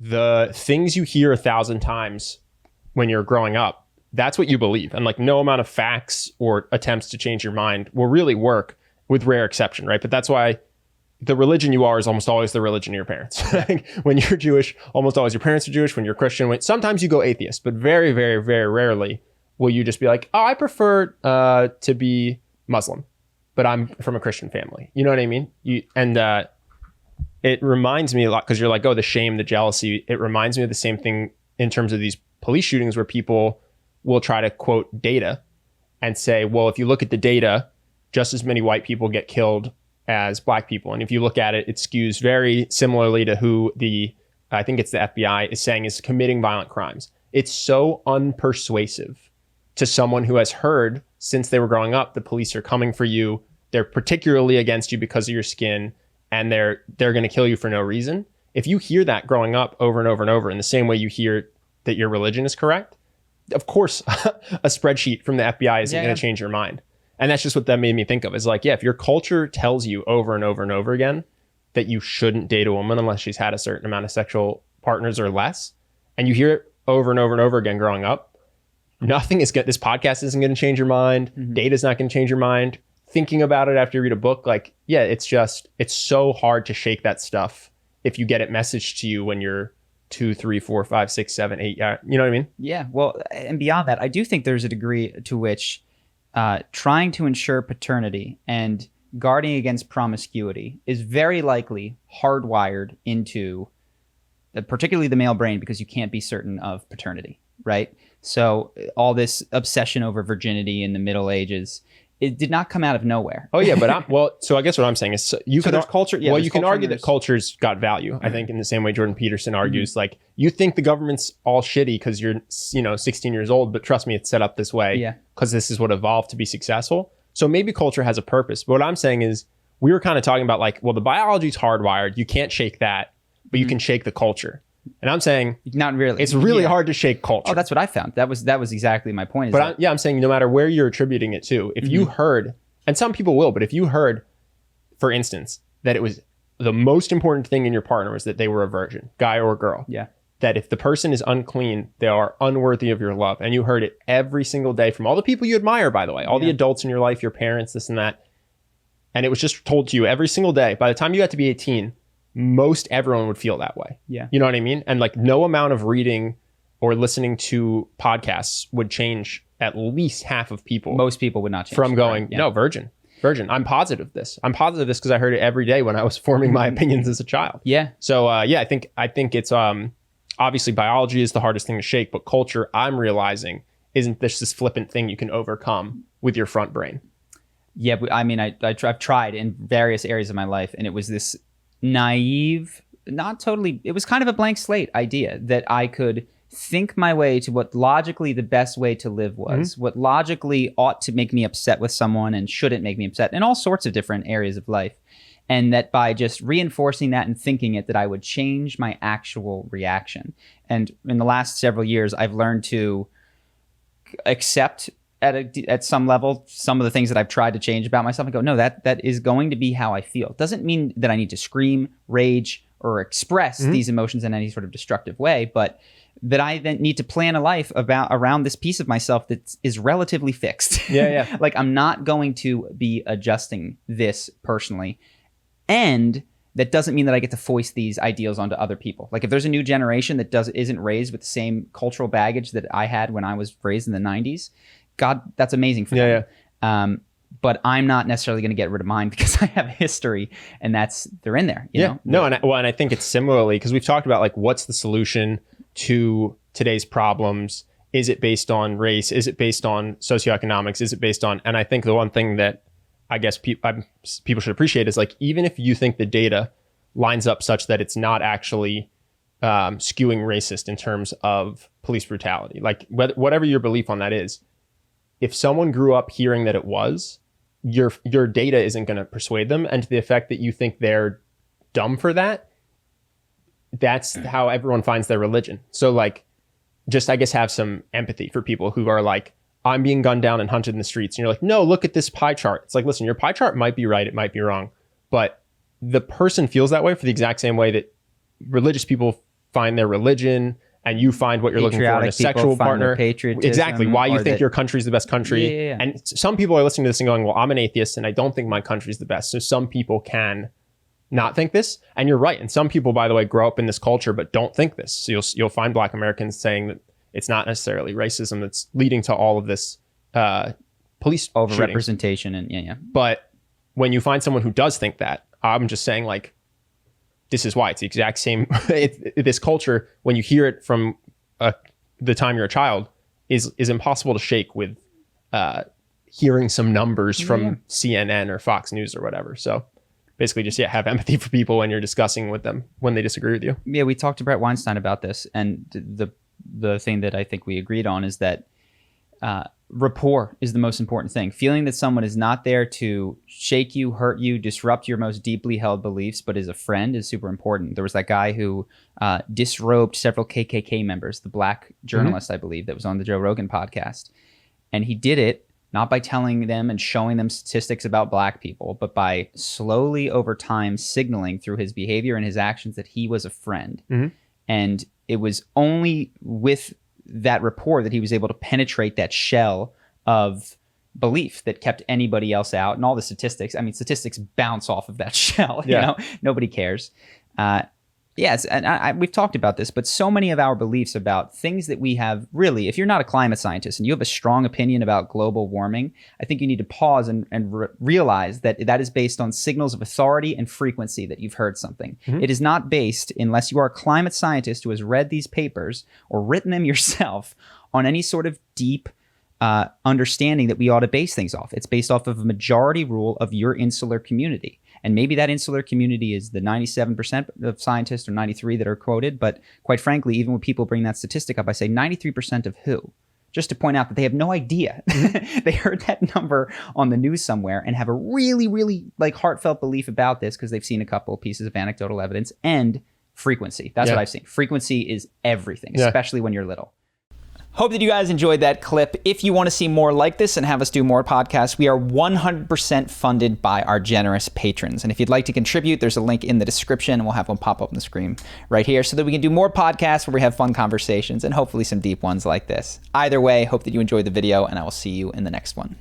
the things you hear 1,000 times when you're growing up, that's what you believe. And like no amount of facts or attempts to change your mind will really work, with rare exception, right? But that's why the religion you are is almost always the religion of your parents. When you're Jewish, almost always your parents are Jewish. When you're Christian, sometimes you go atheist, but very, very, very rarely will you just be like, oh, I prefer to be Muslim, but I'm from a Christian family. You know what I mean? It reminds me a lot, because you're like, oh, the shame, the jealousy. It reminds me of the same thing in terms of these police shootings, where people will try to quote data and say, well, if you look at the data, just as many white people get killed as black people. And if you look at it, it skews very similarly to who I think it's the FBI is saying is committing violent crimes. It's so unpersuasive to someone who has heard since they were growing up, the police are coming for you. They're particularly against you because of your skin, and they're going to kill you for no reason. If you hear that growing up over and over and over, in the same way you hear that your religion is correct, of course, a spreadsheet from the FBI isn't going to change your mind. And that's just what that made me think of. Is like, yeah, if your culture tells you over and over and over again that you shouldn't date a woman unless she's had a certain amount of sexual partners or less, and you hear it over and over and over again growing up, nothing is good. This podcast isn't going to change your mind. Mm-hmm. Data's not going to change your mind. Thinking about it after you read a book, like, yeah, it's so hard to shake that stuff if you get it messaged to you when you're 2, 3, 4, 5, 6, 7, 8. Yeah, you know what I mean? Yeah. Well, and beyond that, I do think there's a degree to which trying to ensure paternity and guarding against promiscuity is very likely hardwired into particularly the male brain, because you can't be certain of paternity, right? So all this obsession over virginity in the Middle Ages, it did not come out of nowhere. Oh yeah, but so I guess what I'm saying is there's culture. Yeah, you can argue that culture's got value. I think in the same way Jordan Peterson argues, like, you think the government's all shitty because you're 16 years old, but trust me, it's set up this way because this is what evolved to be successful. So maybe culture has a purpose. But what I'm saying is, we were kind of talking about like, well, the biology's hardwired. You can't shake that, but you can shake the culture. And I'm saying, not really. It's really hard to shake culture. Oh, that's what I found. That was exactly my point. But I'm saying no matter where you're attributing it to, if you heard, and some people will, but if you heard, for instance, that it was the most important thing in your partner was that they were a virgin, guy or girl. Yeah. That if the person is unclean, they are unworthy of your love. And you heard it every single day from all the people you admire, by the way, all the adults in your life, your parents, this and that. And it was just told to you every single day. By the time you got to be 18, most everyone would feel that way. Yeah. You know what I mean? And like no amount of reading or listening to podcasts would change at least half of people. Most people would not change. From going, no, virgin. I'm positive of this. I'm positive of this because I heard it every day when I was forming my opinions as a child. Yeah. So I think it's obviously biology is the hardest thing to shake, but culture, I'm realizing, isn't this flippant thing you can overcome with your front brain. Yeah, but I mean, I've tried in various areas of my life, and it was this naive, not totally, it was kind of a blank slate idea that I could think my way to what logically the best way to live was, what logically ought to make me upset with someone and shouldn't make me upset in all sorts of different areas of life. And that by just reinforcing that and thinking it, that I would change my actual reaction. And in the last several years, I've learned to accept at some level some of the things that I've tried to change about myself and go, no, that is going to be how I feel. Doesn't mean that I need to scream, rage, or express these emotions in any sort of destructive way, but that I then need to plan a life around this piece of myself that is relatively fixed. Yeah. Like, I'm not going to be adjusting this personally. And that doesn't mean that I get to foist these ideals onto other people. Like, if there's a new generation that isn't raised with the same cultural baggage that I had when I was raised in the 90s, God, that's amazing for them. Yeah. But I'm not necessarily going to get rid of mine because I have a history, and they're in there. You know? No, and I think it's similarly, because we've talked about like, what's the solution to today's problems? Is it based on race? Is it based on socioeconomics? Is it based on, and I think the one thing that I guess people should appreciate is, like, even if you think the data lines up such that it's not actually skewing racist in terms of police brutality, like whatever your belief on that is, if someone grew up hearing that it was, your data isn't going to persuade them. And to the effect that you think they're dumb for that, that's how everyone finds their religion. So like, just, I guess, have some empathy for people who are like, I'm being gunned down and hunted in the streets. And you're like, no, look at this pie chart. It's like, listen, your pie chart might be right. It might be wrong. But the person feels that way for the exact same way that religious people find their religion and you find what you're looking for in a Patriotic people sexual find their partner. patriotism, Exactly. Why you or think that- your country's the best country. Yeah. And some people are listening to this and going, well, I'm an atheist and I don't think my country's the best. So some people can not think this. And you're right. And some people, by the way, grow up in this culture but don't think this. So you'll find Black Americans saying that it's not necessarily racism that's leading to all of this police overrepresentation shootings. and yeah. But when you find someone who does think that, I'm just saying, like, this is why it's the exact same. This culture, when you hear it from the time you're a child, is impossible to shake with hearing some numbers from CNN or Fox News or whatever. So basically just have empathy for people when you're discussing with them when they disagree with you. Yeah, we talked to Brett Weinstein about this, and the thing that I think we agreed on is that rapport is the most important thing. Feeling that someone is not there to shake you, hurt you, disrupt your most deeply held beliefs, but is a friend is super important. There was that guy who disrobed several KKK members, the black journalist, I believe, that was on the Joe Rogan podcast. And he did it not by telling them and showing them statistics about black people, but by slowly over time signaling through his behavior and his actions that he was a friend. And it was only with that rapport that he was able to penetrate that shell of belief that kept anybody else out. And all the statistics, I mean, statistics bounce off of that shell, you know, nobody cares. Yes, and we've talked about this, but so many of our beliefs about things that we have really, if you're not a climate scientist and you have a strong opinion about global warming, I think you need to pause and realize that that is based on signals of authority and frequency that you've heard something. It is not based, unless you are a climate scientist who has read these papers or written them yourself, on any sort of deep understanding that we ought to base things off. It's based off of a majority rule of your insular community. And maybe that insular community is the 97% of scientists or 93 that are quoted. But quite frankly, even when people bring that statistic up, I say 93% of who? Just to point out that they have no idea. They heard that number on the news somewhere and have a really, really like heartfelt belief about this because they've seen a couple of pieces of anecdotal evidence. And frequency. That's what I've seen. Frequency is everything, especially when you're little. Hope that you guys enjoyed that clip. If you want to see more like this and have us do more podcasts, we are 100% funded by our generous patrons. And if you'd like to contribute, there's a link in the description, and we'll have one pop up on the screen right here so that we can do more podcasts where we have fun conversations and hopefully some deep ones like this. Either way, hope that you enjoyed the video, and I will see you in the next one.